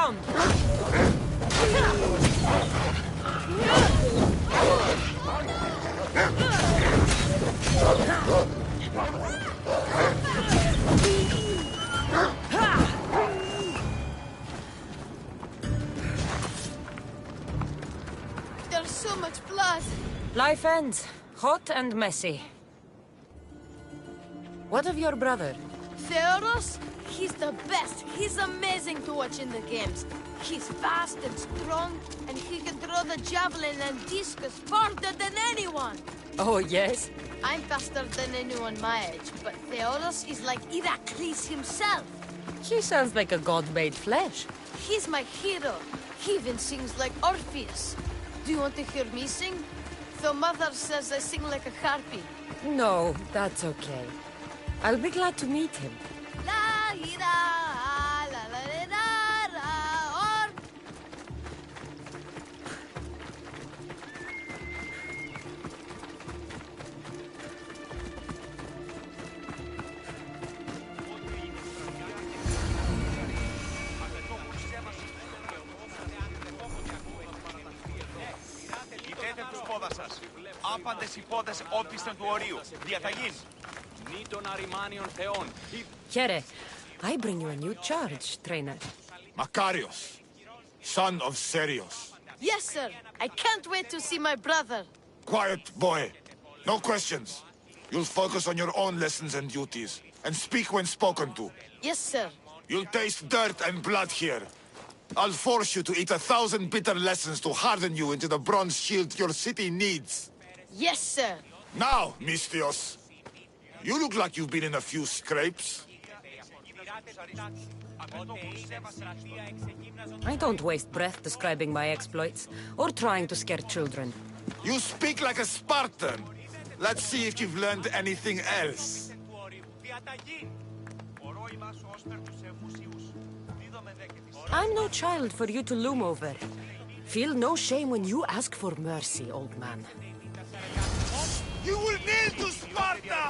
ground! There's so much blood. Life ends. Hot and messy. What of your brother? Theodos? He's the best. He's amazing to watch in the games. He's fast and strong, and he can throw the javelin and discus farther than anyone. Oh, yes? I'm faster than anyone my age, but Theodos is like Heracles himself. He sounds like a god made flesh. He's my hero. He even sings like Orpheus. Do you want to hear me sing? Though Mother says I sing like a harpy. No, that's okay. I'll be glad to meet him. La ira, la la la la, or... Κοιτέτε τους πόδας σας. Άπαντες οι πόδες όπισθεν του ορίου. Διαταγήν. Νη των αριμάνιων θεών. Here, I bring you a new charge, trainer. Makarios, son of Serios. Yes, sir. I can't wait to see my brother. Quiet, boy. No questions. You'll focus on your own lessons and duties, and speak when spoken to. Yes, sir. You'll taste dirt and blood here. I'll force you to eat 1,000 bitter lessons to harden you into the bronze shield your city needs. Yes, sir. Now, Mistios. You look like you've been in a few scrapes. I don't waste breath describing my exploits, or trying to scare children. You speak like a Spartan. Let's see if you've learned anything else. I'm no child for you to loom over. Feel no shame when you ask for mercy, old man. You will kneel to Sparta!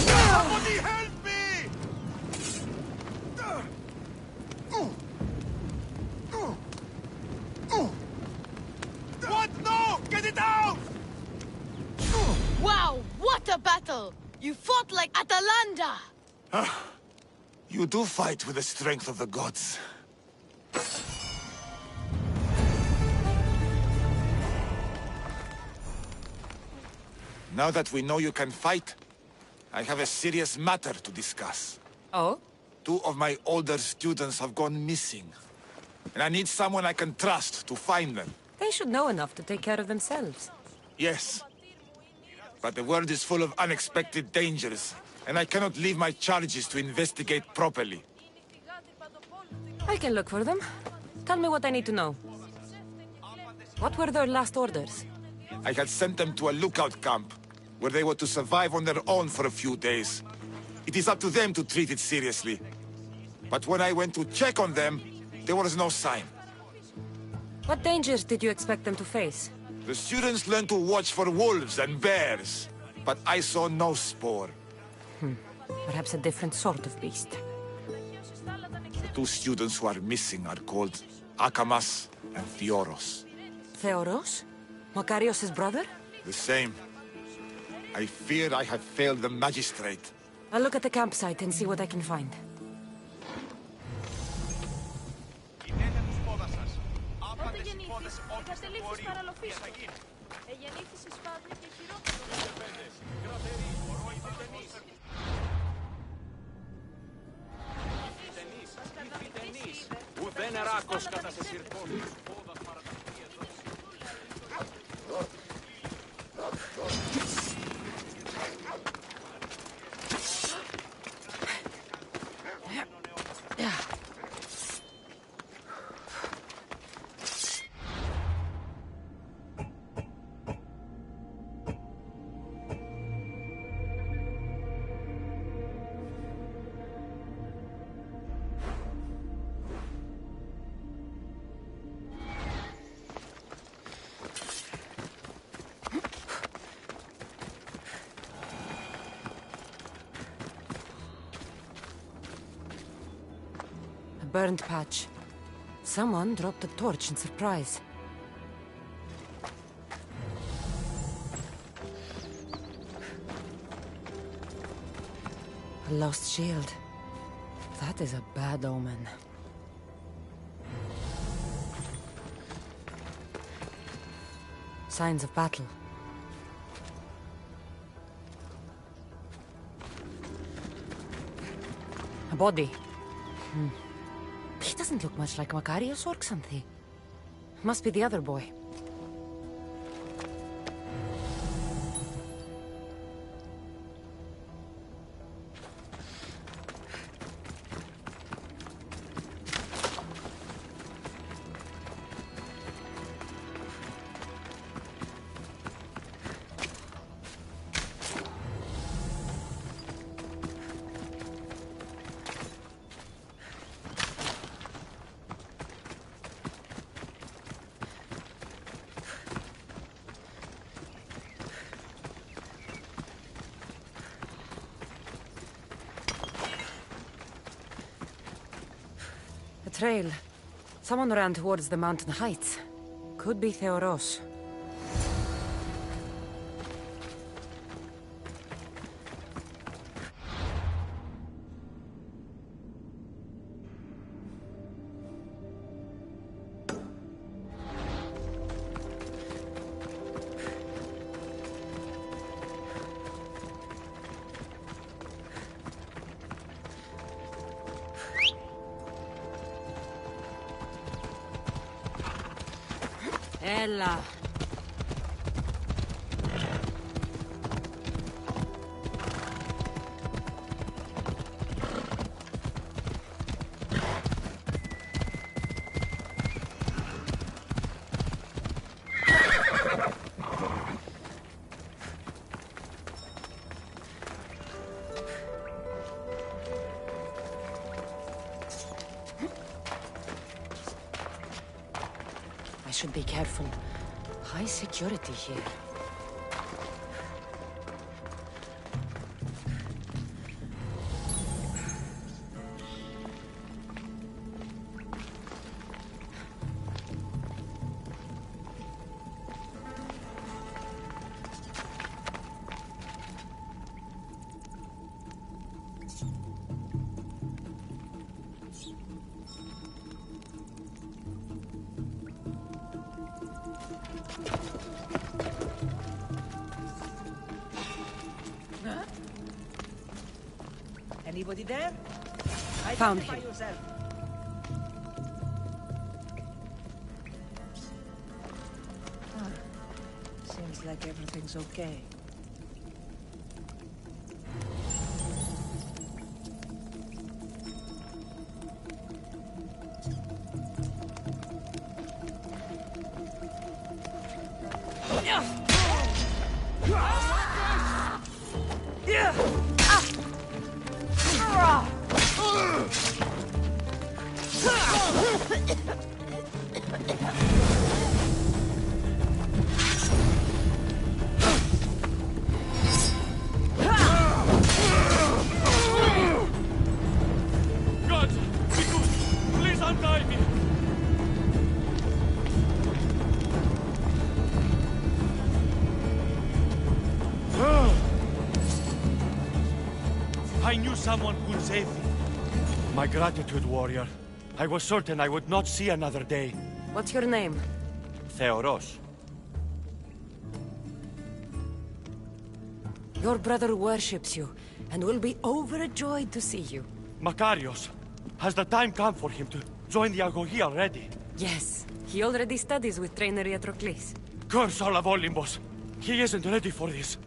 Somebody help me! What? No! Get it out! Wow, what a battle! You fought like Atalanta! You do fight with the strength of the gods. Now that we know you can fight, I have a serious matter to discuss. Oh? 2 of my older students have gone missing. And I need someone I can trust to find them. They should know enough to take care of themselves. Yes. But the world is full of unexpected dangers, and I cannot leave my charges to investigate properly. I can look for them. Tell me what I need to know. What were their last orders? I had sent them to a lookout camp, where they were to survive on their own for a few days. It is up to them to treat it seriously. But when I went to check on them, there was no sign. What dangers did you expect them to face? The students learned to watch for wolves and bears, but I saw no spoor. Perhaps a different sort of beast. The 2 students who are missing are called Akamas and Theoros. Theoros? Makarios' brother? The same. I fear I have failed the magistrate. I'll look at the campsite and see what I can find. Κοιτέτε τους πόδας σας. Άπαντες οι πόδες όπισθεν του ορίου. Διαταγήν. Ουδέν εράκος κατά σε συρκών. burned patch. Someone dropped a torch in surprise. A lost shield. That is a bad omen. Signs of battle. A body. He doesn't look much like Makarios or something. Must be the other boy. Trail. Someone ran towards the mountain heights. Could be Theoros. Ella. I should be careful. High security here. Anybody there? Found Identify him. yourself. Seems like everything's okay. Gods, be good. Please untie me. I knew someone could save me. My gratitude, warrior. I was certain I would not see another day. What's your name? Theoros. Your brother worships you, and will be overjoyed to see you. Makarios. Has the time come for him to join the Agogi already? Yes, he already studies with trainer Iatrocles. Curse all of Olympus. He isn't ready for this.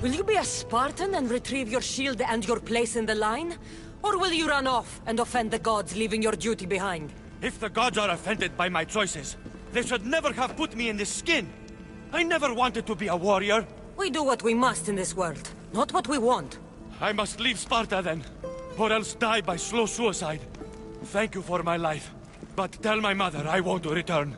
Will you be a Spartan and retrieve your shield and your place in the line? Or will you run off and offend the gods, leaving your duty behind? If the gods are offended by my choices, they should never have put me in this skin. I never wanted to be a warrior. We do what we must in this world, not what we want. I must leave Sparta then, or else die by slow suicide. Thank you for my life, but tell my mother I won't return.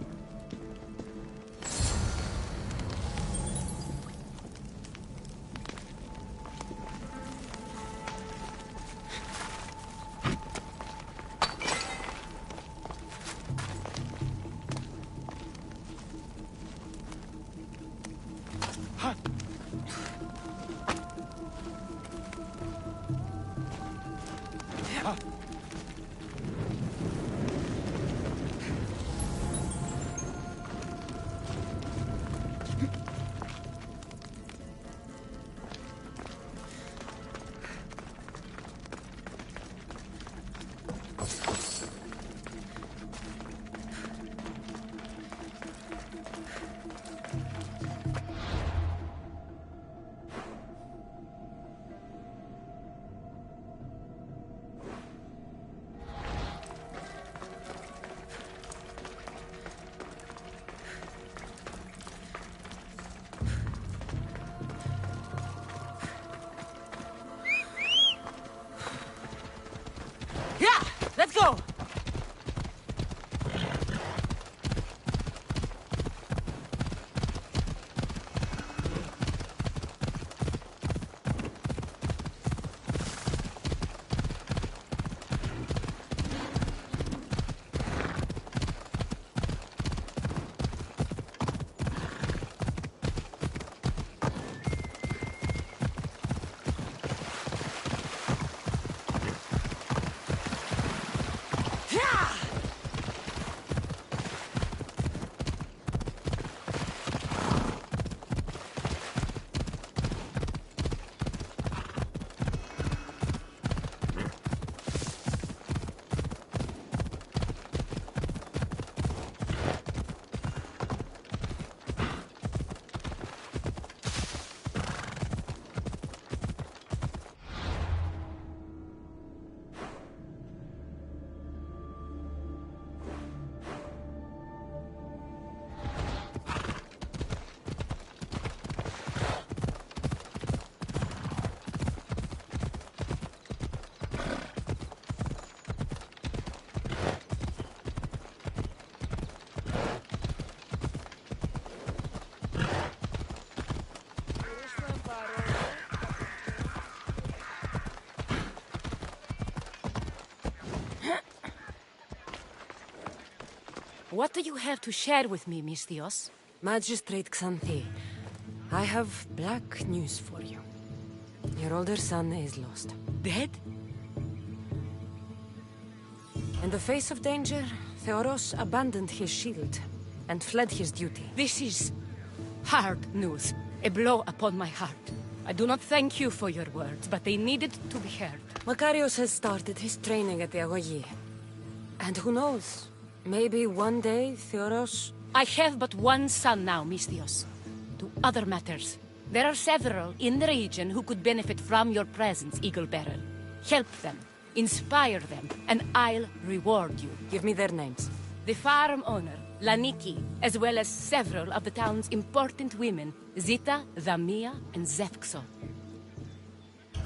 What do you have to share with me, Misthios? Magistrate Xanthi, I have black news for you. Your older son is lost. Dead? In the face of danger, Theoros abandoned his shield and fled his duty. This is hard news. A blow upon my heart. I do not thank you for your words, but they needed to be heard. Makarios has started his training at the Agoyi. And who knows? Maybe one day, Theoros... I have but one son now, Misthios. To other matters. There are several in the region who could benefit from your presence, Eagle-Bearer. Help them, inspire them, and I'll reward you. Give me their names. The farm owner, Laniki, as well as several of the town's important women, Zita, Dhamia, and Zevkso.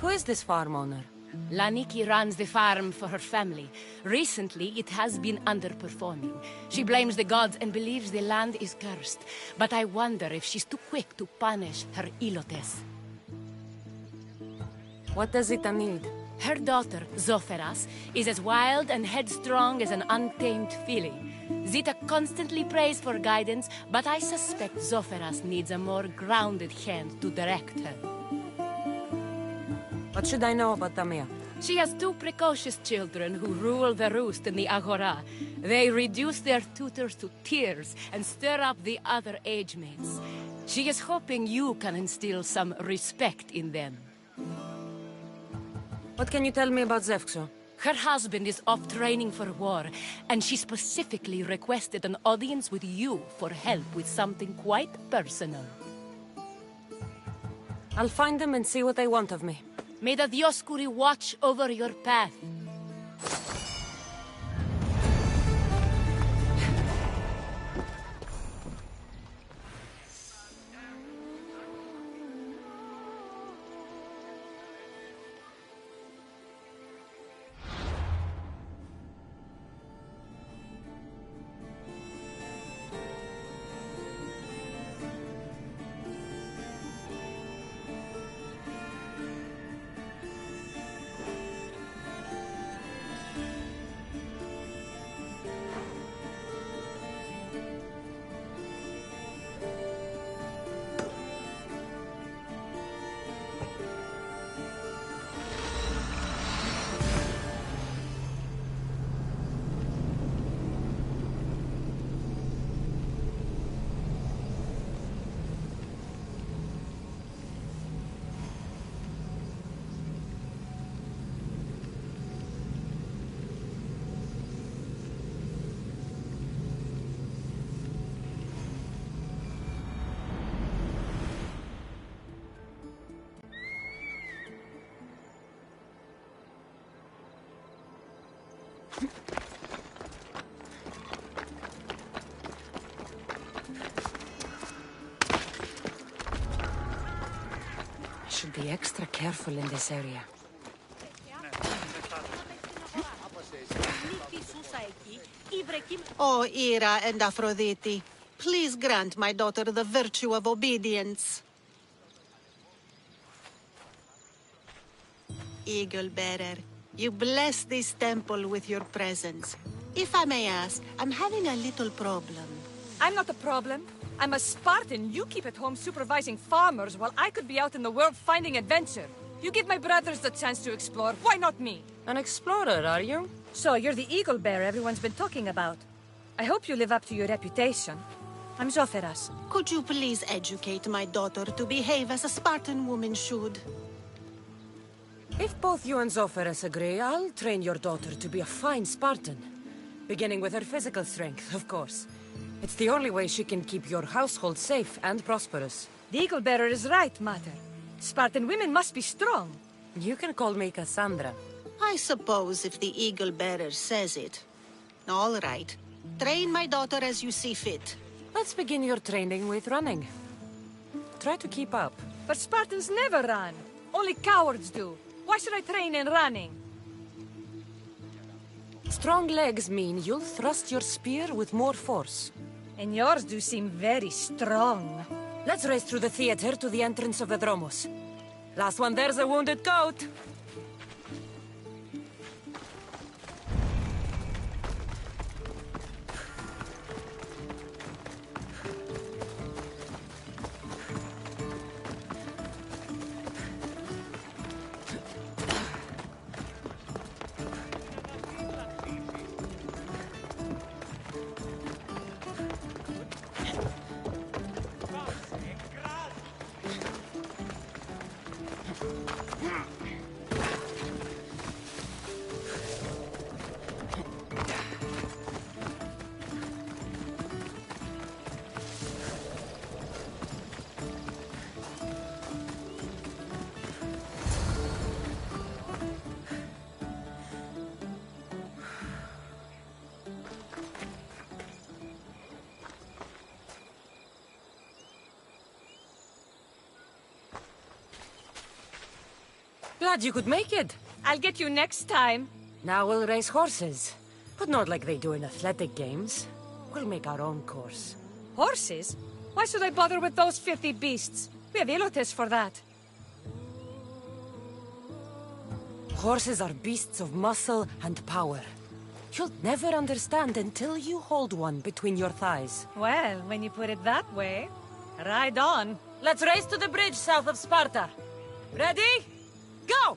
Who is this farm owner? Laniki runs the farm for her family. Recently, it has been underperforming. She blames the gods and believes the land is cursed. But I wonder if she's too quick to punish her ilotes. What does Zita need? Her daughter, Zoferas, is as wild and headstrong as an untamed filly. Zita constantly prays for guidance, but I suspect Zoferas needs a more grounded hand to direct her. What should I know about Dhamia? She has two precocious children who rule the roost in the Agora. They reduce their tutors to tears and stir up the other age mates. She is hoping you can instill some respect in them. What can you tell me about Zevkso? Her husband is off training for war, and she specifically requested an audience with you for help with something quite personal. I'll find them and see what they want of me. May the Dioscuri watch over your path. I should be extra careful in this area. O Ira and Aphrodite, please grant my daughter the virtue of obedience. Eagle-Bearer, you bless this temple with your presence. If I may ask, I'm having a little problem. I'm not the problem. I'm a Spartan. You keep at home supervising farmers while I could be out in the world finding adventure. You give my brothers the chance to explore, why not me? An explorer, are you? So, you're the eagle bear everyone's been talking about. I hope you live up to your reputation. I'm Zoferas. Could you please educate my daughter to behave as a Spartan woman should? If both you and Zoferas agree, I'll train your daughter to be a fine Spartan. Beginning with her physical strength, of course. It's the only way she can keep your household safe and prosperous. The eagle bearer is right, Mater. Spartan women must be strong. You can call me Cassandra. I suppose if the eagle bearer says it. All right. Train my daughter as you see fit. Let's begin your training with running. Try to keep up. But Spartans never run. Only cowards do. Why should I train in running? Strong legs mean you'll thrust your spear with more force. And yours do seem very strong. Let's race through the theater to the entrance of the Dromos. Last one there's a wounded goat. Glad you could make it. I'll get you next time. Now we'll race horses. But not like they do in athletic games. We'll make our own course. Horses? Why should I bother with those filthy beasts? We have Elotes for that. Horses are beasts of muscle and power. You'll never understand until you hold one between your thighs. Well, when you put it that way, ride on. Let's race to the bridge south of Sparta. Ready? Go!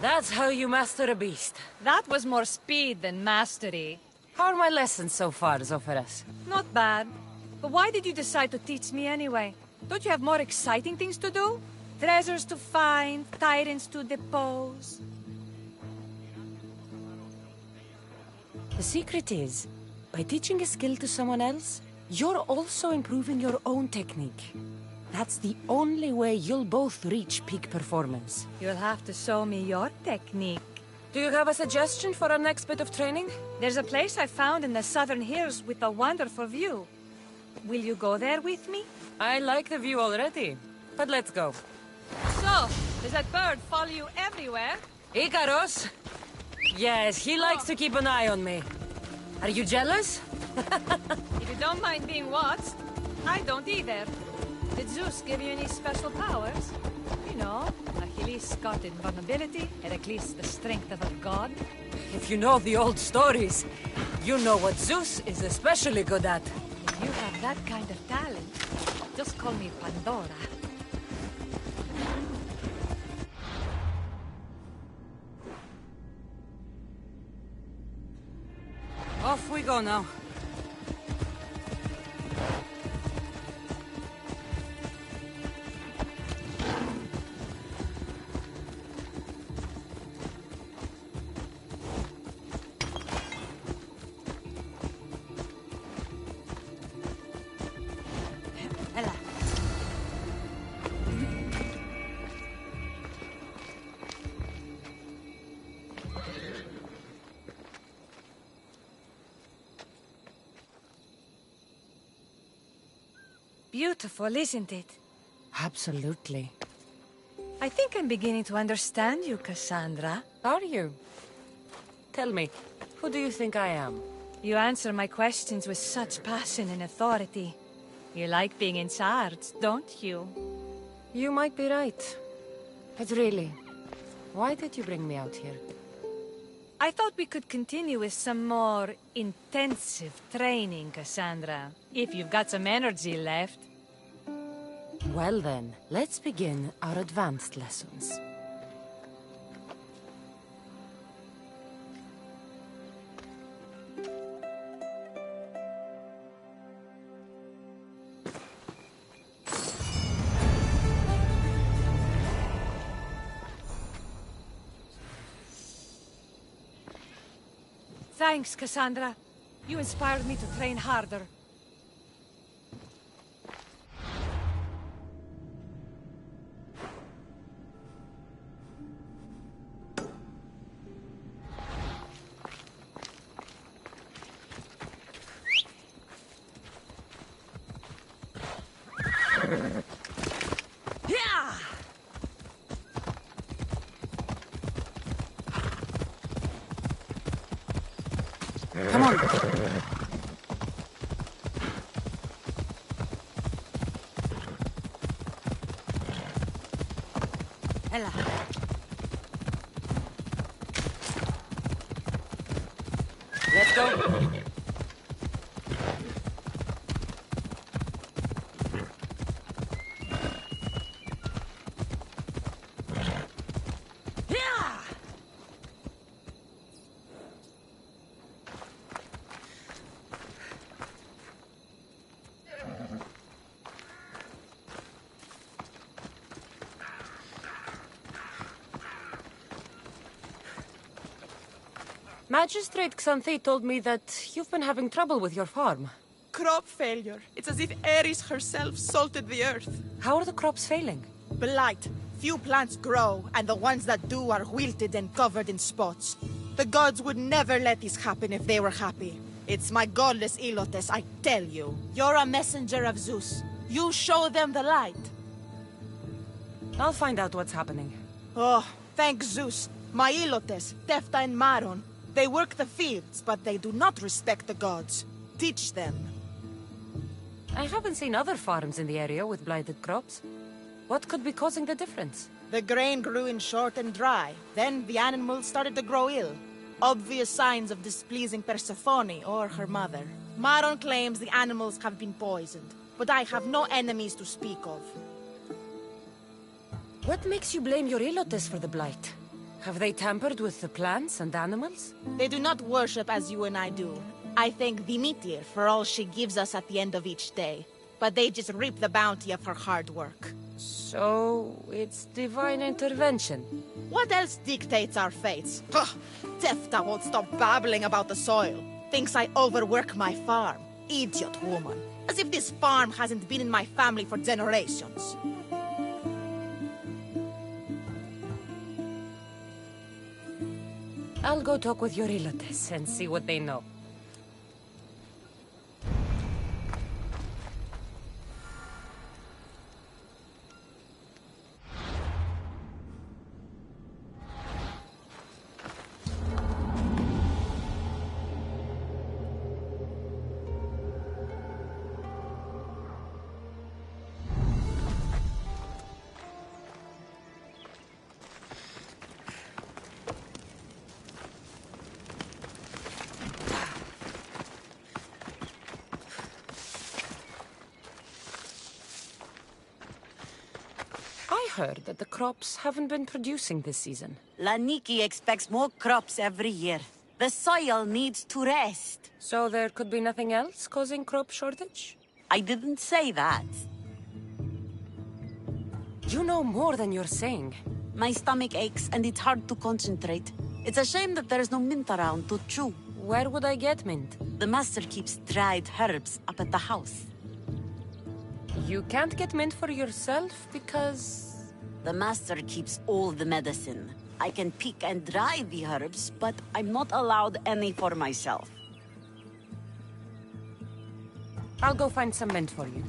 That's how you master a beast. That was more speed than mastery. How are my lessons so far, Zoferas? Not bad. But why did you decide to teach me anyway? Don't you have more exciting things to do? Treasures to find, tyrants to depose. The secret is, by teaching a skill to someone else, you're also improving your own technique. That's the only way you'll both reach peak performance. You'll have to show me your technique. Do you have a suggestion for our next bit of training? There's a place I found in the southern hills with a wonderful view. Will you go there with me? I like the view already, but let's go. So, does that bird follow you everywhere? Ikaros? Yes, he likes to keep an eye on me. Are you jealous? If you don't mind being watched, I don't either. Did Zeus give you any special powers? You know, Achilles got invulnerability, Heracles the strength of a god. If you know the old stories, you know what Zeus is especially good at. If you have that kind of talent, Just call me Pandora. Off we go now. Ella. Beautiful, isn't it? Absolutely. I think I'm beginning to understand you, Cassandra. Are you? Tell me, who do you think I am? You answer my questions with such passion and authority. You like being in charge, don't you? You might be right. But really, why did you bring me out here? I thought we could continue with some more intensive training, Cassandra. If you've got some energy left. Well then, let's begin our advanced lessons. Thanks, Cassandra. You inspired me to train harder. Yeah! Come on. Ella. Let's go. Yeah! Magistrate Xanthi told me that you've been having trouble with your farm. Crop failure. It's as if Ares herself salted the earth. How are the crops failing? Blight. Few plants grow, and the ones that do are wilted and covered in spots. The gods would never let this happen if they were happy. It's my godless Ilotes, I tell you. You're a messenger of Zeus. You show them the light. I'll find out what's happening. Oh, thank Zeus. My Ilotes, Tefta and Maron. They work the fields, but they do not respect the gods. Teach them. I haven't seen other farms in the area with blighted crops. What could be causing the difference? The grain grew in short and dry. Then the animals started to grow ill. Obvious signs of displeasing Persephone or her mother. Maron claims the animals have been poisoned, but I have no enemies to speak of. What makes you blame your Ilotes for the blight? Have they tampered with the plants and animals? They do not worship as you and I do. I thank Demeter for all she gives us at the end of each day. But they just reap the bounty of her hard work. So, it's divine intervention. What else dictates our fates? Ugh, Tefta won't stop babbling about the soil. Thinks I overwork my farm. Idiot woman. As if this farm hasn't been in my family for generations. I'll go talk with your Ilotes and see what they know. heard that the crops haven't been producing this season. Laniki expects more crops every year. The soil needs to rest. So there could be nothing else causing crop shortage? I didn't say that. You know more than you're saying. My stomach aches and it's hard to concentrate. It's a shame that there's no mint around to chew. Where would I get mint? The master keeps dried herbs up at the house. You can't get mint for yourself because... The master keeps all the medicine. I can pick and dry the herbs, but I'm not allowed any for myself. I'll go find some mint for you.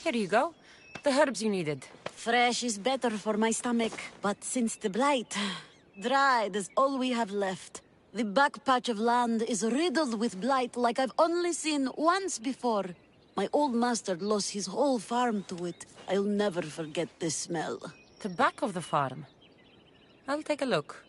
Here you go. The herbs you needed. Fresh is better for my stomach, but since the blight, dried is all we have left. The back patch of land is riddled with blight like I've only seen once before. My old master lost his whole farm to it. I'll never forget this smell. The back of the farm. I'll take a look.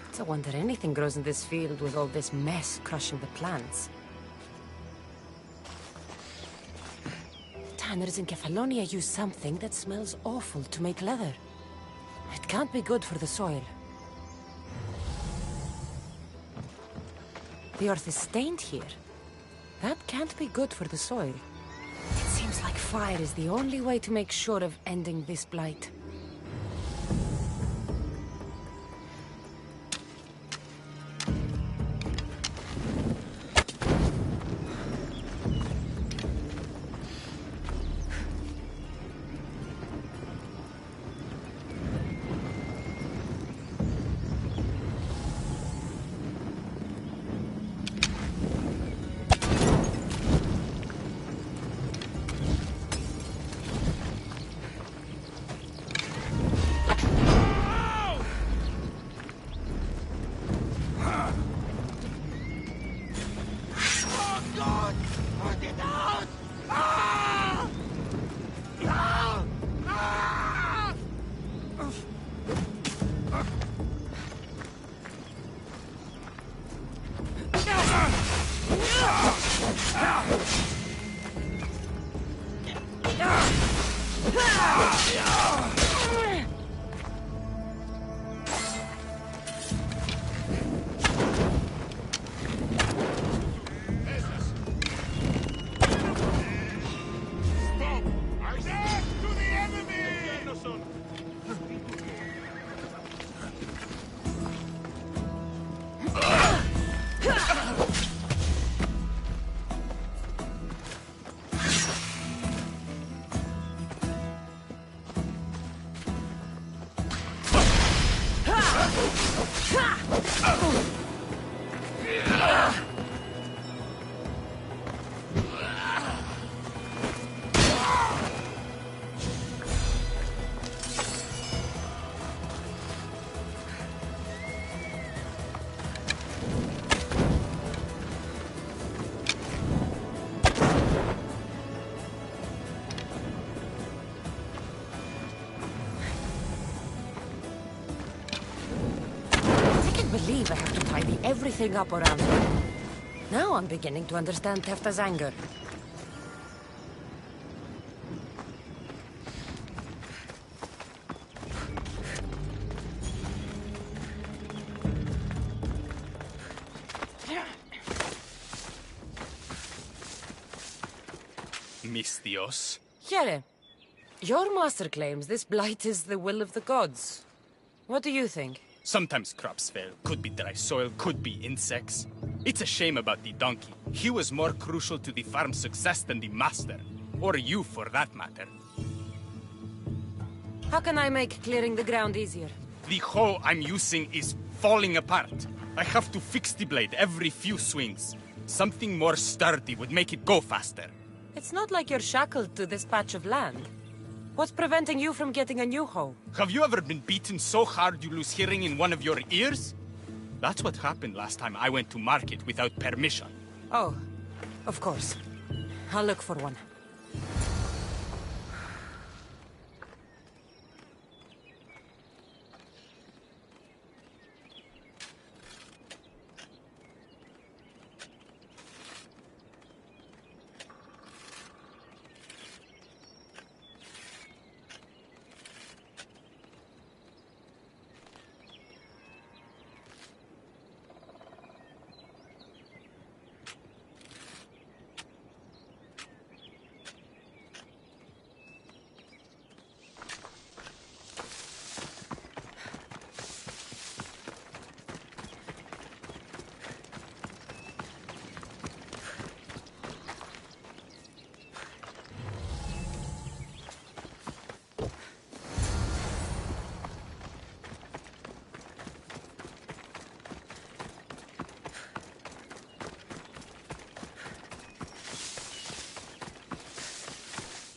It's a wonder anything grows in this field with all this mess crushing the plants. Tanners in Kefalonia use something that smells awful to make leather. It can't be good for the soil. The earth is stained here. That can't be good for the soil. It seems like fire is the only way to make sure of ending this blight. I believe I have to tidy everything up around here. Now I'm beginning to understand Tefta's anger. Mistios. Here, your master claims this blight is the will of the gods. What do you think? Sometimes crops fail. Could be dry soil, could be insects. It's a shame about the donkey. He was more crucial to the farm's success than the master. Or you, for that matter. How can I make clearing the ground easier? The hoe I'm using is falling apart. I have to fix the blade every few swings. Something more sturdy would make it go faster. It's not like you're shackled to this patch of land. What's preventing you from getting a new hoe? Have you ever been beaten so hard you lose hearing in one of your ears? That's what happened last time I went to market without permission. Oh, of course. I'll look for one.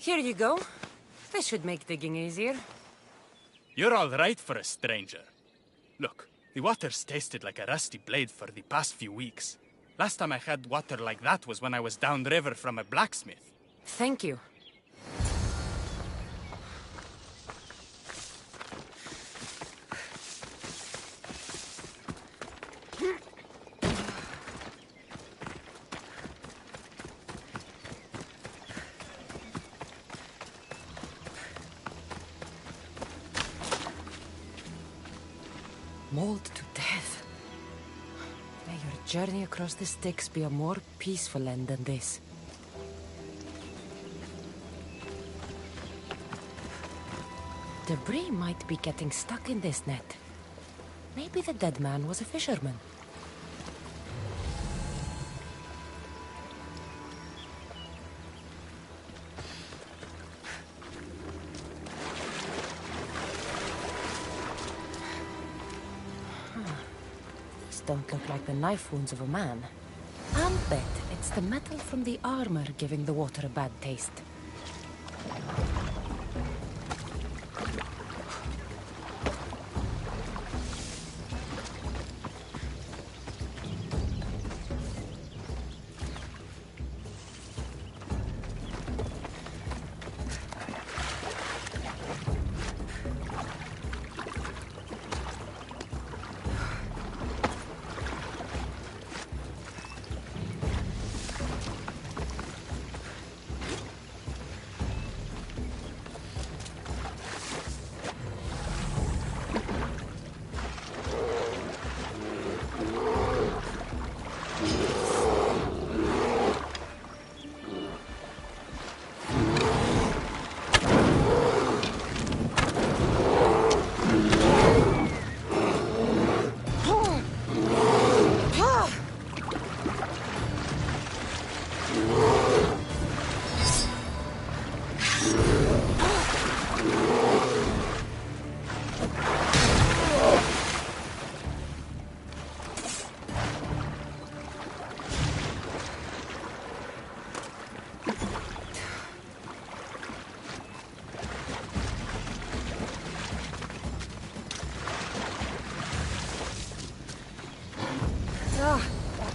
Here you go. This should make digging easier. You're all right for a stranger. Look, the water's tasted like a rusty blade for the past few weeks. Last time I had water like that was when I was downriver from a blacksmith. Thank you. Mauled to death. May your journey across the Styx be a more peaceful end than this. Debris might be getting stuck in this net. Maybe the dead man was a fisherman. Don't look like the knife wounds of a man. I'll bet it's the metal from the armor giving the water a bad taste.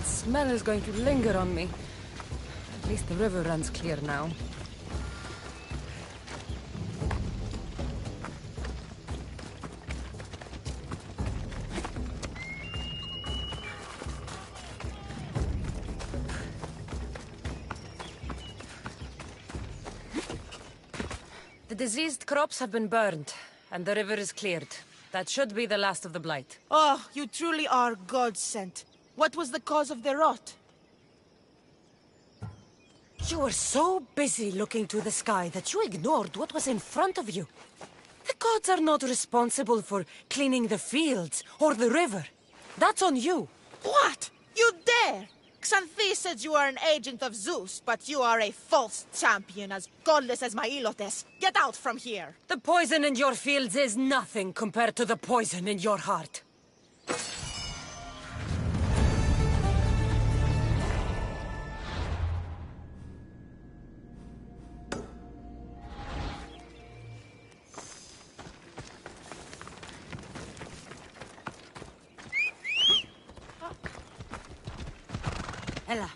Smell is going to linger on me. At least the river runs clear now. The diseased crops have been burned, and the river is cleared. That should be the last of the blight. Oh, you truly are God-sent. What was the cause of the rot? You were so busy looking to the sky that you ignored what was in front of you. The gods are not responsible for cleaning the fields or the river. That's on you. What? You dare? Xanthi says you are an agent of Zeus, but you are a false champion as godless as my Ilotes. Get out from here! The poison in your fields is nothing compared to the poison in your heart. Ella.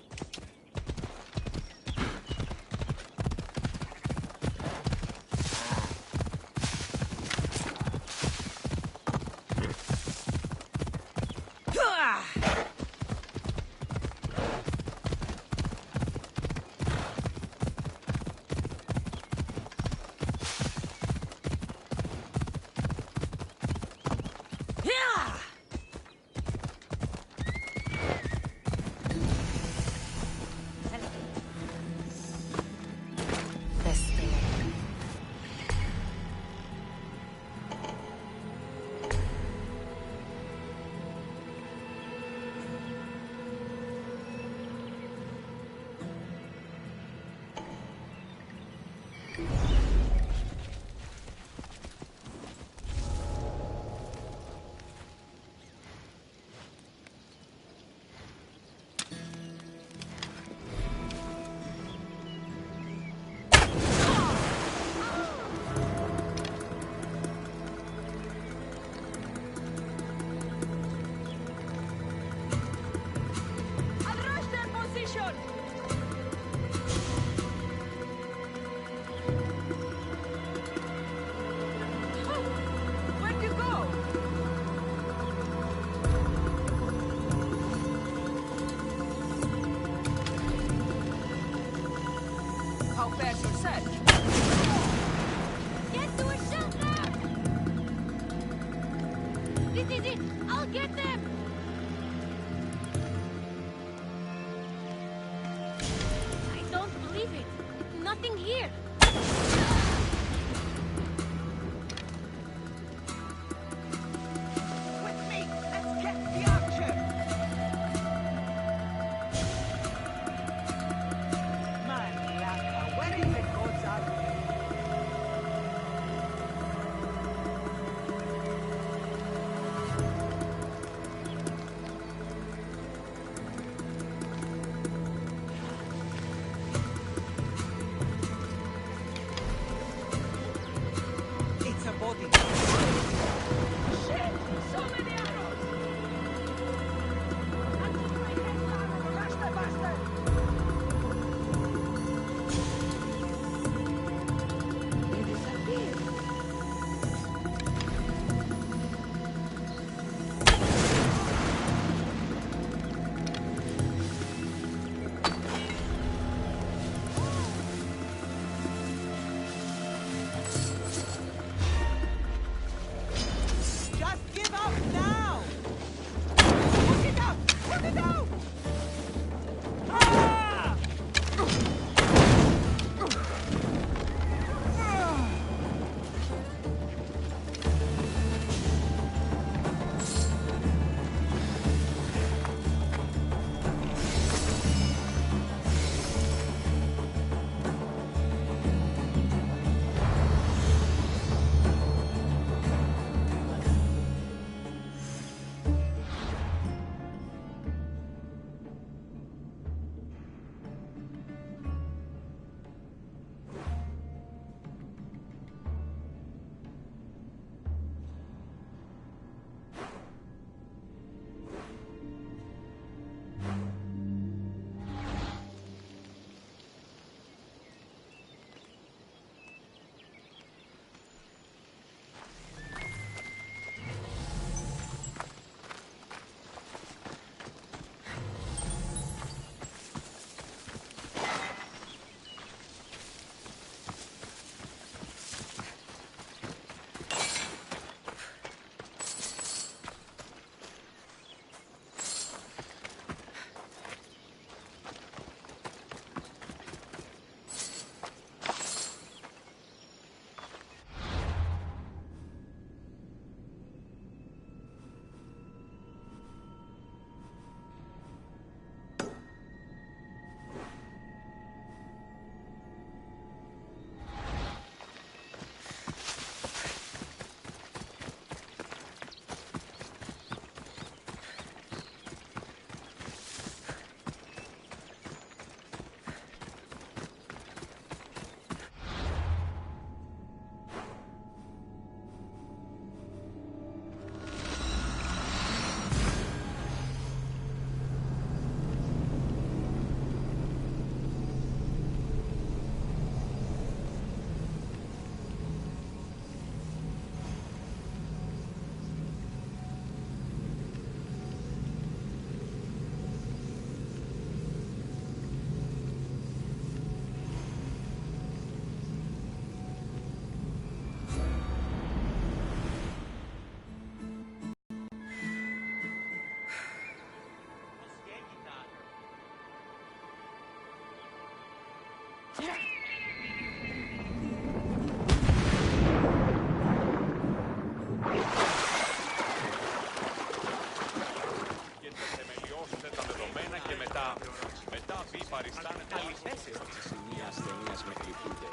Μετά μπει παριστάν αληθές αίσθησης. Μια ασθενείας με κλειπούνται.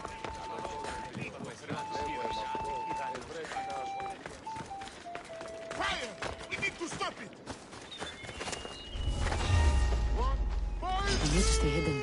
Fire! We need to stop it! I need to stay hidden.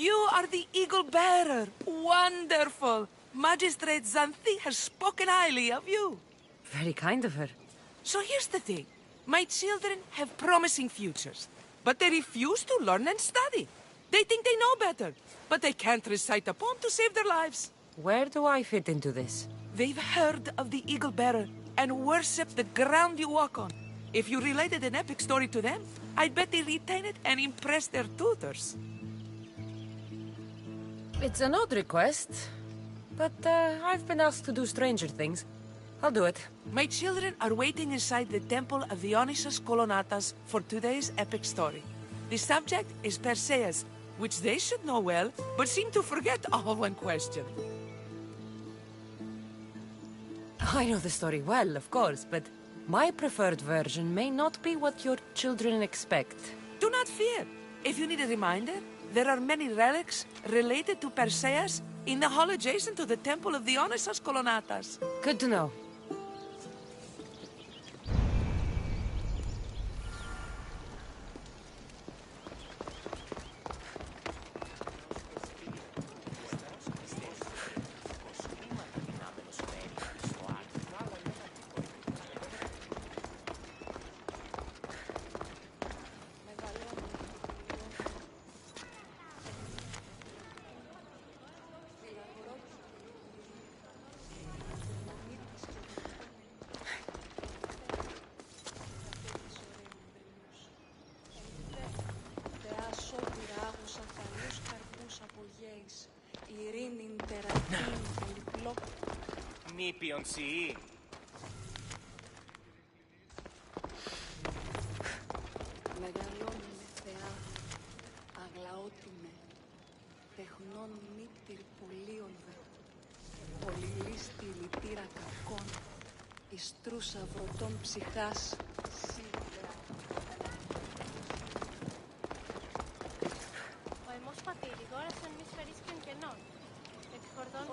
You are the Eagle Bearer. Wonderful. Magistrate Xanthi has spoken highly of you. Very kind of her. So here's the thing. My children have promising futures, but they refuse to learn and study. They think they know better, but they can't recite a poem to save their lives. Where do I fit into this? They've heard of the Eagle Bearer and worship the ground you walk on. If you related an epic story to them, I'd bet they retain it and impress their tutors. It's an odd request, but I've been asked to do stranger things. I'll do it. My children are waiting inside the temple of Dionysus Kolonatas for today's epic story. The subject is Perseus, which they should know well, but seem to forget all when questioned. I know the story well, of course, but my preferred version may not be what your children expect. Do not fear. If you need a reminder, there are many relics related to Perseus in the hall adjacent to the temple of Dionysus Kolonatas. Good to know. Νήπιον σιή. Μεγαλώνουμε Θεά, αγλαότιμε, τεχνών μήτυρ πολύολβε, πολυλίστη λυτήρα κακών, ιστρούσα βρωτών ψυχάς, σίγουρα. Ο εμός πατήρι δώρασαν μη σφαιρίσκιον κενών, εξχορδών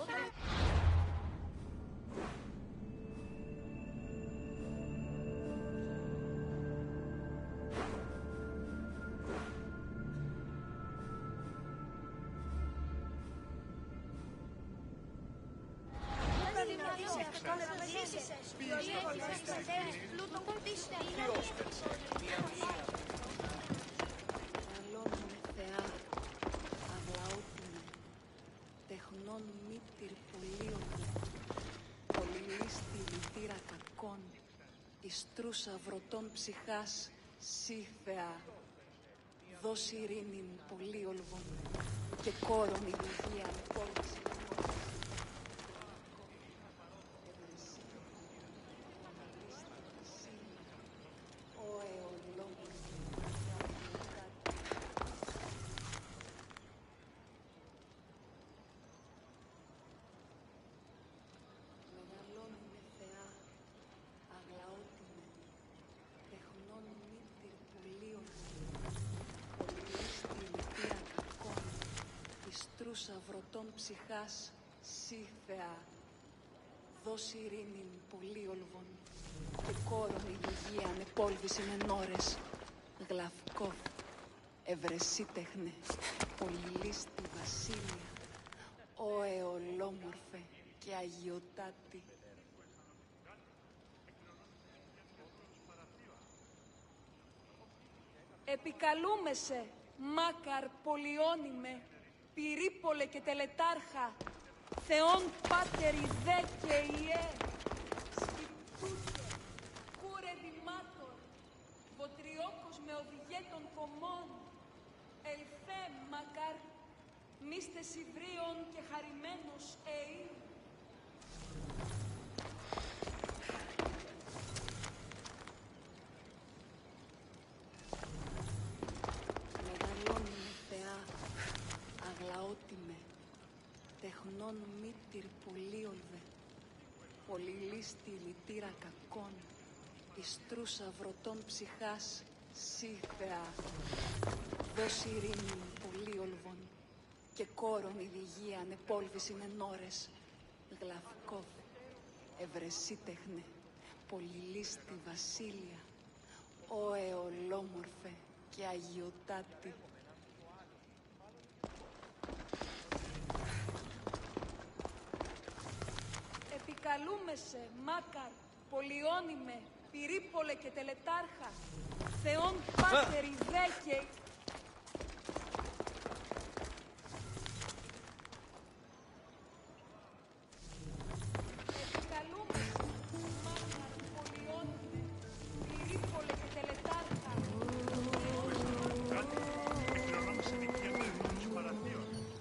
Μεγαλώνουμε Θεά, αγλαότιμε, τεχνών μήτυρ πολύολβε, πολυλίστη λυτήρα κακών, ιστρούσα βρωτών ψυχάς, σύ Θεά. Δώσ' ειρήνην πολύολβων και κόρον ηλικίαν πόλης. Μεγαλώνουμε Θεά, αγλαότιμε, τεχνών μήτυρ πολύολβων, βρωτών ψυχάς, σύ Θεά. Δώσ' ειρήνην πολύολβων και κόρον ηλικίαν επόλβησιν εν ώρες. Γλαυκό, ευρεσίτεχνε, πολυλίστη βασίλεια, ο εολόμορφε και αγιοτάτη. Επικαλούμεσαι, Μάκαρ πολιώνυμε, πυρίπολε και τελετάρχα, Θεόν Πάτερ Ιδέ και Ιέ, σκυπτούσε, κούρε δημάτορ, βοτριόκος με οδηγέ των κομμών, ελθέ Μάκαρ, μίστε Σιβρίων και χαρημένος εή. Αγλαότιμε, τεχνών μήτυρ πολύολβε, πολυλίστη λυτήρα κακών, ιστρούσα βρωτών ψυχάς, σύ Θεά. Δώσ' ειρήνην πολύολβων και κόρον ηλικίαν επόλβησιν εν ώρες. Γλαυκό, ευρεσίτεχνε, πολυλίστη βασίλεια, ο εολόμορφε και αγιοτάτη. Επικαλούμεσαι, Μάκαρ, πολιώνυμε, πυρίπολε και τελετάρχα, Θεόν Πάτερ Ιδέ και... Επικαλούμεσαι, Μάκαρ, πολιώνυμε, πυρίπολε και τελετάρχα.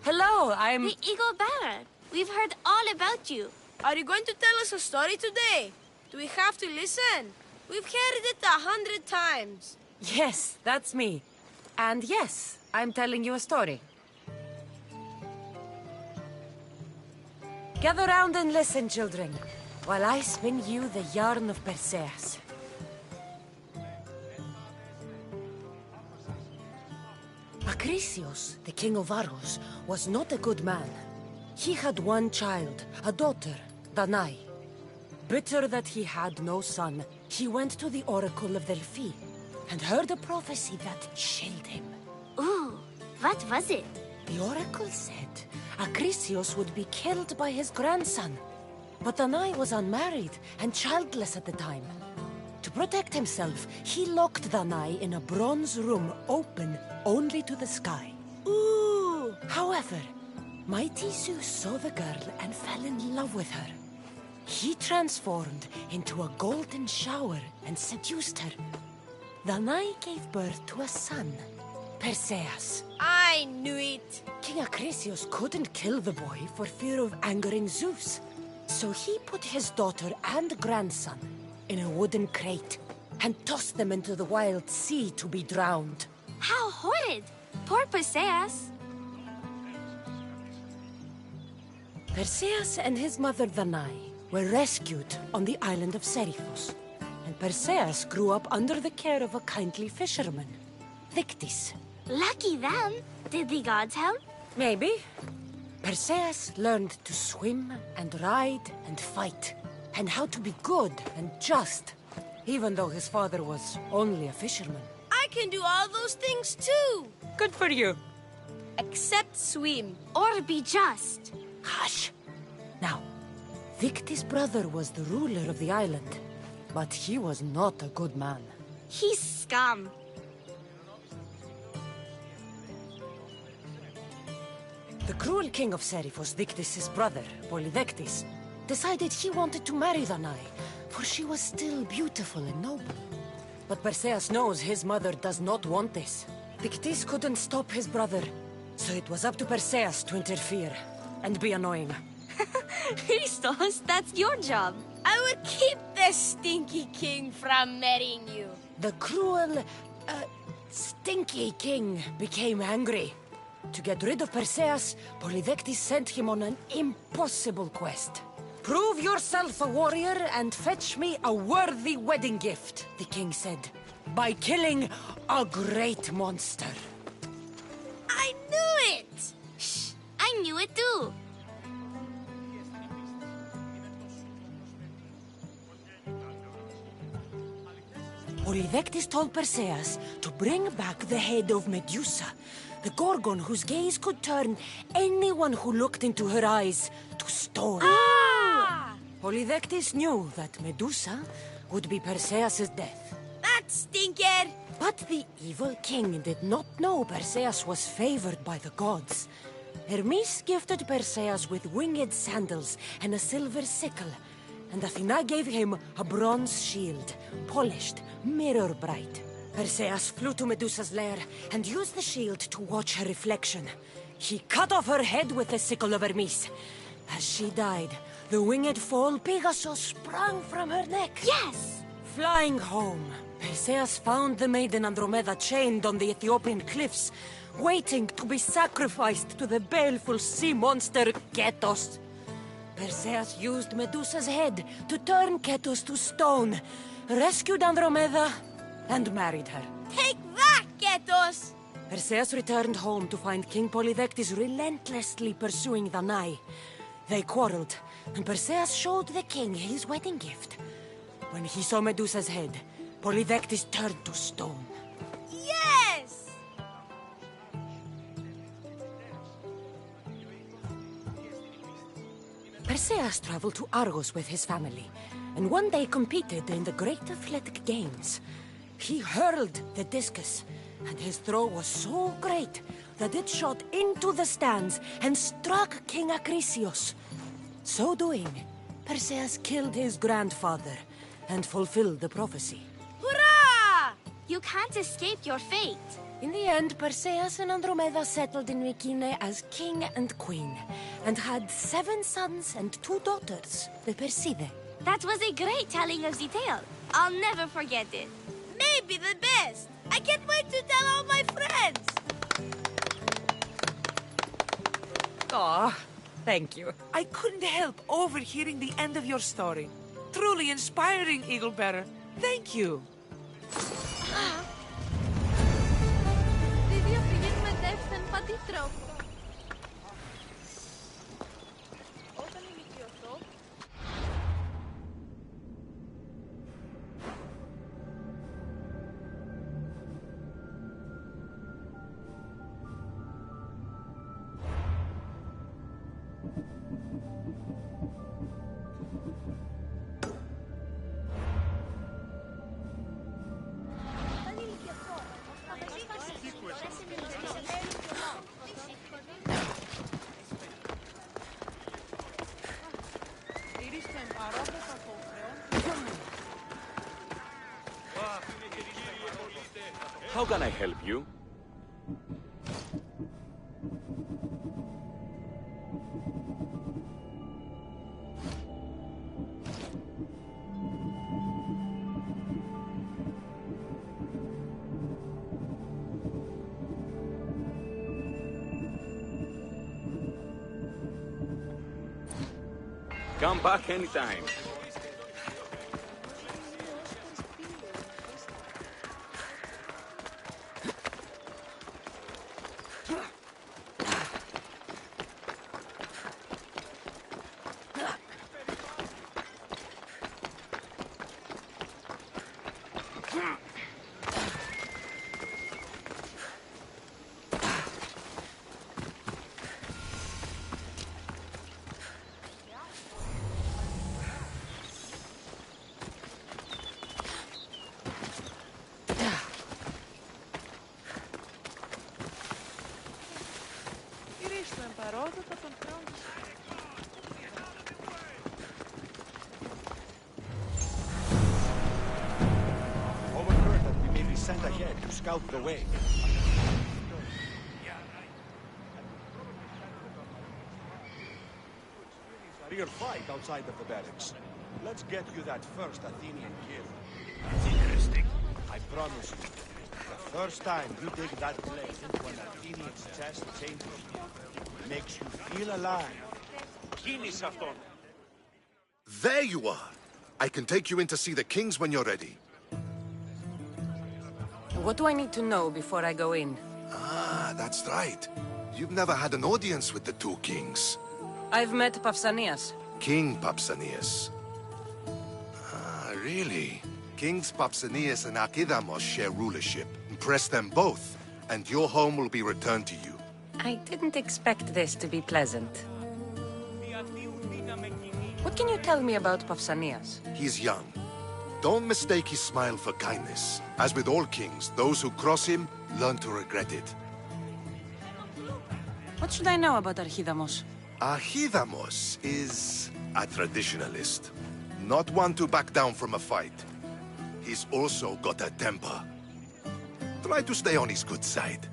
Hello, I'm... The Eagle Bearer. We've heard all about you. Are you going to tell us a story today? Do we have to listen? We've heard it 100 times. Yes, that's me. And yes, I'm telling you a story. Gather round and listen, children, while I spin you the yarn of Perseus. Acrisius, the king of Argos, was not a good man. He had one child, a daughter, Danae. Bitter that he had no son, he went to the oracle of Delphi and heard a prophecy that chilled him. Ooh, what was it? The oracle said Acrisius would be killed by his grandson. But Danae was unmarried and childless at the time. To protect himself, he locked Danae in a bronze room open only to the sky. Ooh! However, mighty Zeus saw the girl and fell in love with her. He transformed into a golden shower and seduced her. Danae gave birth to a son, Perseus. I knew it! King Acrisius couldn't kill the boy for fear of angering Zeus. So he put his daughter and grandson in a wooden crate and tossed them into the wild sea to be drowned. How horrid! Poor Perseus. Perseus and his mother Danae were rescued on the island of Seriphos, and Perseus grew up under the care of a kindly fisherman, Dictys. Lucky them. Did the gods help? Maybe. Perseus learned to swim and ride and fight, and how to be good and just, even though his father was only a fisherman. I can do all those things too! Good for you. Except swim. Or be just. Hush. Now, Dictys' brother was the ruler of the island, but he was not a good man. He's scum. The cruel king of Seriphos, Dictys' brother, Polydectes, decided he wanted to marry Danae, for she was still beautiful and noble. But Perseus knows his mother does not want this. Dictys couldn't stop his brother, so it was up to Perseus to interfere and be annoying. Christos, that's your job. I will keep the stinky king from marrying you. The cruel, stinky king became angry. To get rid of Perseus, Polydectes sent him on an impossible quest. Prove yourself a warrior and fetch me a worthy wedding gift, the king said, by killing a great monster. I knew it! Shh! I knew it too. Polydectes told Perseus to bring back the head of Medusa, the Gorgon whose gaze could turn anyone who looked into her eyes to stone. Ah! Polydectes knew that Medusa would be Perseus' death. That stinker! But the evil king did not know Perseus was favored by the gods. Hermes gifted Perseus with winged sandals and a silver sickle, and Athena gave him a bronze shield, polished, mirror bright. Perseus flew to Medusa's lair and used the shield to watch her reflection. He cut off her head with the sickle of Hermes. As she died, the winged foal Pegasus sprang from her neck. Yes! Flying home, Perseus found the maiden Andromeda chained on the Ethiopian cliffs, waiting to be sacrificed to the baleful sea monster Ketos. Perseus used Medusa's head to turn Ketos to stone, rescued Andromeda, and married her. Take that, Ketos! Perseus returned home to find King Polydectes relentlessly pursuing the Nai. They quarreled, and Perseus showed the king his wedding gift. When he saw Medusa's head, Polydectes turned to stone. Yes! Perseus traveled to Argos with his family, and one day competed in the great athletic games. He hurled the discus, and his throw was so great that it shot into the stands and struck King Acrisius. So doing, Perseus killed his grandfather and fulfilled the prophecy. Hurrah! You can't escape your fate. In the end, Perseus and Andromeda settled in Mycenae as king and queen, and had 7 sons and 2 daughters, the Perside. That was a great telling of the tale. I'll never forget it. Maybe the best. I can't wait to tell all my friends. Aw, thank you. I couldn't help overhearing the end of your story. Truly inspiring, Eaglebearer. Thank you. Δίδυο πηγαίνουμε δεύθεν πατήτροφο. Όταν ηλικιωθώ, How can I help you? Come back anytime. Overheard that we may be sent ahead to scout the way. A real fight outside of the barracks. Let's get you that first Athenian kill. That's interesting. I promise you, the first time you dig that blade into an Athenian's chest changes you. Makes you feel alive. Κίνησε αυτόν. There you are! I can take you in to see the kings when you're ready. What do I need to know before I go in? Ah, that's right. You've never had an audience with the two kings. I've met Pausanias. King Pausanias. Ah, really? Kings Pausanias and Archidamos share rulership. Impress them both, and your home will be returned to you. I didn't expect this to be pleasant. What can you tell me about Pausanias? He's young. Don't mistake his smile for kindness. As with all kings, those who cross him learn to regret it. What should I know about Archidamos? Archidamos is a traditionalist. Not one to back down from a fight. He's also got a temper. Try to stay on his good side.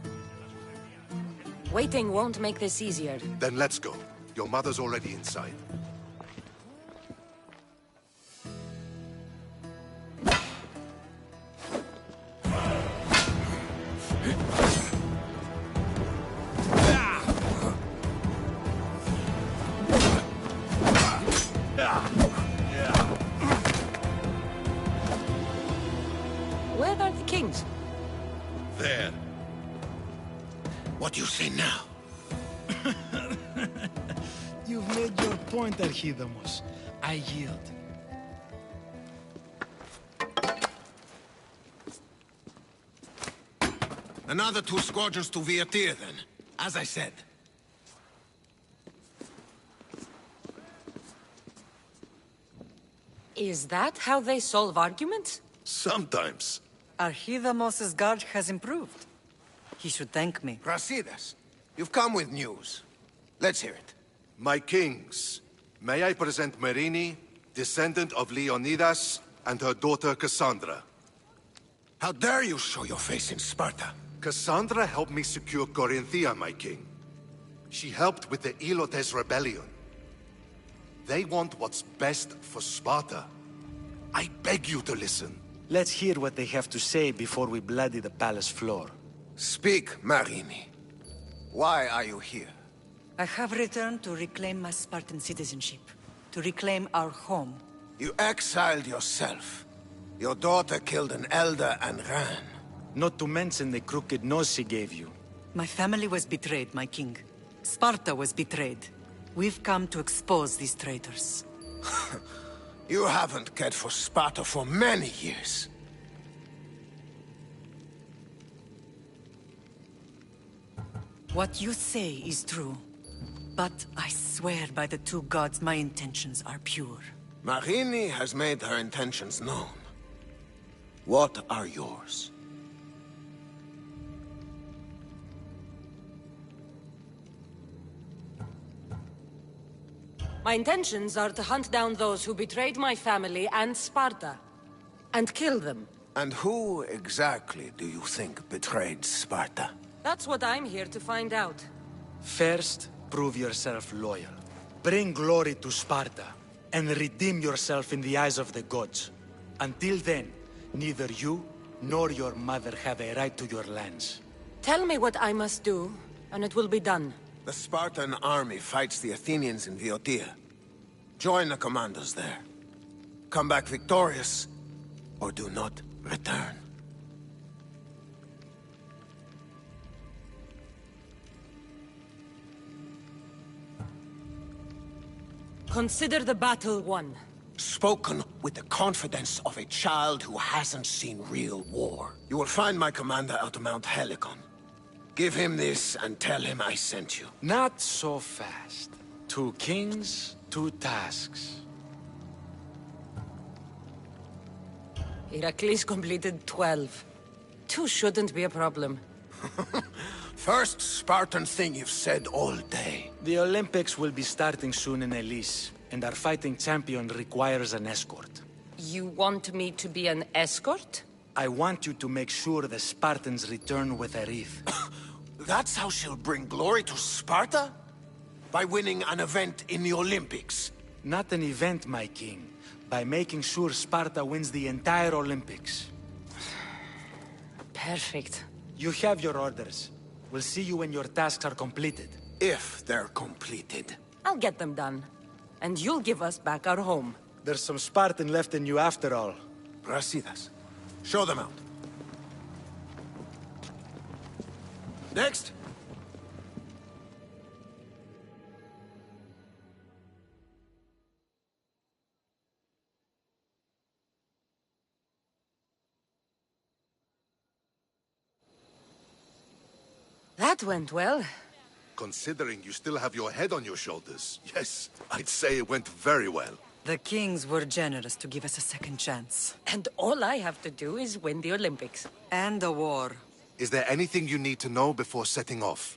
Waiting won't make this easier. Then let's go. Your mother's already inside. Where are the kings? There. What do you say now? You've made your point, Archidamos. I yield. Another 2 squadrons to Viatir, then. As I said. Is that how they solve arguments? Sometimes. Archidamos's guard has improved. He should thank me. Brasidas, you've come with news. Let's hear it. My kings, may I present Merini, descendant of Leonidas, and her daughter Cassandra. How dare you show your face in Sparta? Cassandra helped me secure Corinthia, my king. She helped with the Ilotes rebellion. They want what's best for Sparta. I beg you to listen. Let's hear what they have to say before we bloody the palace floor. Speak, Marini. Why are you here? I have returned to reclaim my Spartan citizenship, to reclaim our home. You exiled yourself. Your daughter killed an elder and ran. Not to mention the crooked nose she gave you. My family was betrayed, my king. Sparta was betrayed. We've come to expose these traitors. You haven't cared for Sparta for many years. What you say is true. But I swear by the 2 gods my intentions are pure. Marini has made her intentions known. What are yours? My intentions are to hunt down those who betrayed my family and Sparta, and kill them. And who exactly do you think betrayed Sparta? That's what I'm here to find out. First, prove yourself loyal. Bring glory to Sparta, and redeem yourself in the eyes of the gods. Until then, neither you nor your mother have a right to your lands. Tell me what I must do, and it will be done. The Spartan army fights the Athenians in Viotia. Join the commandos there. Come back victorious, or do not return. Consider the battle won. Spoken with the confidence of a child who hasn't seen real war. You will find my commander out of Mount Helicon. Give him this and tell him I sent you. Not so fast. 2 kings, 2 tasks. Heracles completed 12. 2 shouldn't be a problem. First Spartan thing you've said all day. The Olympics will be starting soon in Elise, and our fighting champion requires an escort. You want me to be an escort? I want you to make sure the Spartans return with a wreath. That's how she'll bring glory to Sparta? By winning an event in the Olympics? Not an event, my king. By making sure Sparta wins the entire Olympics. Perfect. You have your orders. We'll see you when your tasks are completed. If they're completed. I'll get them done. And you'll give us back our home. There's some Spartan left in you after all. Brasidas, show them out. Next. That went well. Considering you still have your head on your shoulders, yes, I'd say it went very well. The kings were generous to give us a second chance. And all I have to do is win the Olympics. And a war. Is there anything you need to know before setting off?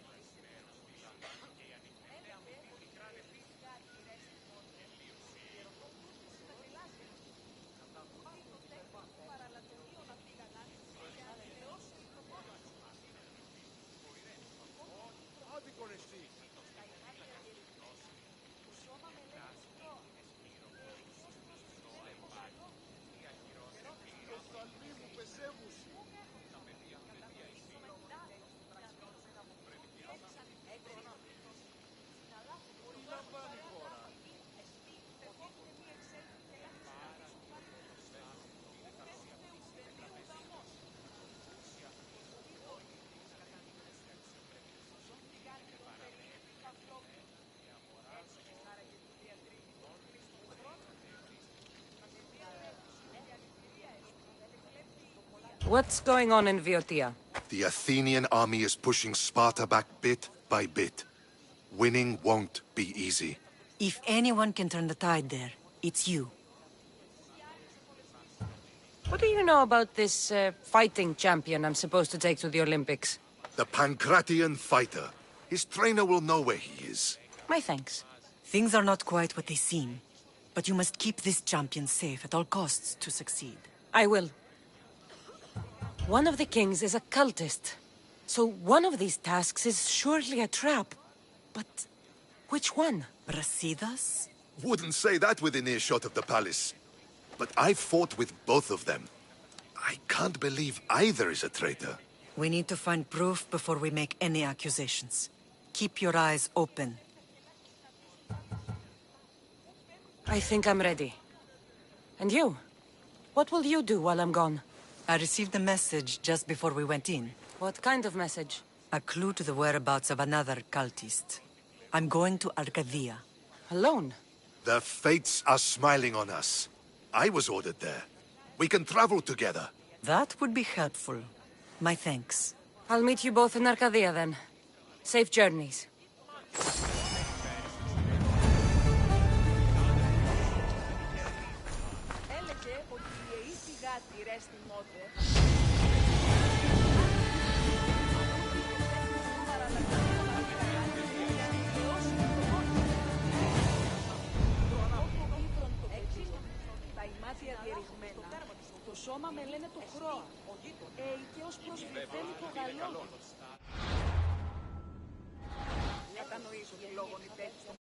What's going on in Viotia? The Athenian army is pushing Sparta back bit by bit. Winning won't be easy. If anyone can turn the tide there, it's you. What do you know about this fighting champion I'm supposed to take to the Olympics? The Pancratian fighter. His trainer will know where he is. My thanks. Things are not quite what they seem, but you must keep this champion safe at all costs to succeed. I will. One of the kings is a cultist, so one of these tasks is surely a trap. But which one? Brasidas? Wouldn't say that within earshot of the palace. But I've fought with both of them. I can't believe either is a traitor. We need to find proof before we make any accusations. Keep your eyes open. I think I'm ready. And you? What will you do while I'm gone? I received a message just before we went in. What kind of message? A clue to the whereabouts of another cultist. I'm going to Arcadia. Alone? The fates are smiling on us. I was ordered there. We can travel together. That would be helpful. My thanks. I'll meet you both in Arcadia then. Safe journeys. Το σώμα με λένε το χρώα. Και ως προσφυθένει το γαλό. Κατανοήσω τη λόγων υπέρ